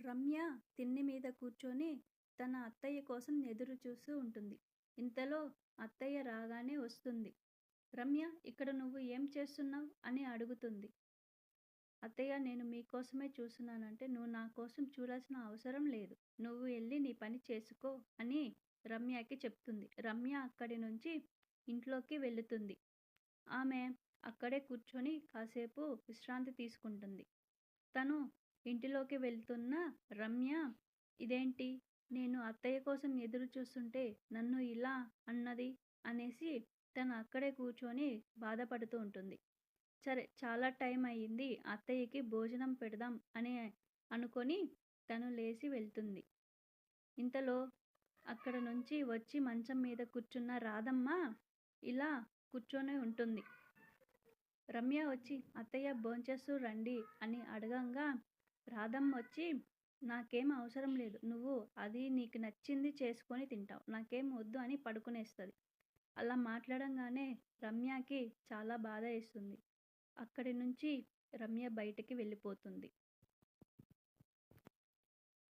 రమ్య తిన్నె మీద కూర్చొని తన అత్తయ్య కోసం ఎదురు చూస్తూ ఉంటుంది. ఇంతలో అత్తయ్య రాగానే వస్తుంది. రమ్య, ఇక్కడ నువ్వు ఏం చేస్తున్నావ్? అని అడుగుతుంది. అత్తయ్య, నేను మీకోసమే చూస్తున్నానంటే నువ్వు నా కోసం చూడాల్సిన అవసరం లేదు. నువ్వు ఎళ్ళి నీ పని చేసుకో అని రమ్యకి చెప్తుంది. రమ్య అక్కడి నుంచి ఇంట్లోకి వెళుతుంది. ఆమె అక్కడే కూర్చొని కాసేపు విశ్రాంతి తీసుకుంటుంది. తను ఇంటిలోకి వెళ్తున్న రమ్య, ఇదేంటి, నేను అత్తయ్య కోసం ఎదురు చూస్తుంటే నన్ను ఇలా అన్నది అనేసి తను అక్కడే కూర్చొని బాధపడుతూ ఉంటుంది. సరే, చాలా టైం అయ్యింది, అత్తయ్యకి భోజనం పెడదాం అని అనుకొని తను లేచి వెళ్తుంది. ఇంతలో అక్కడ నుంచి వచ్చి మంచం మీద కూర్చున్న రాధమ్మ ఇలా కూర్చొని ఉంటుంది. రమ్య వచ్చి, అత్తయ్య భోంచేస్తూ రండి అని అడగంగా రాధమ్మ వచ్చి, నాకేం అవసరం లేదు, నువ్వు అది నీకు నచ్చింది చేసుకొని తింటావు, నాకేం వద్దు అని పడుకునేస్తుంది. అలా మాట్లాడంగానే రమ్యకి చాలా బాధ వేస్తుంది. అక్కడి నుంచి రమ్య బయటికి వెళ్ళిపోతుంది.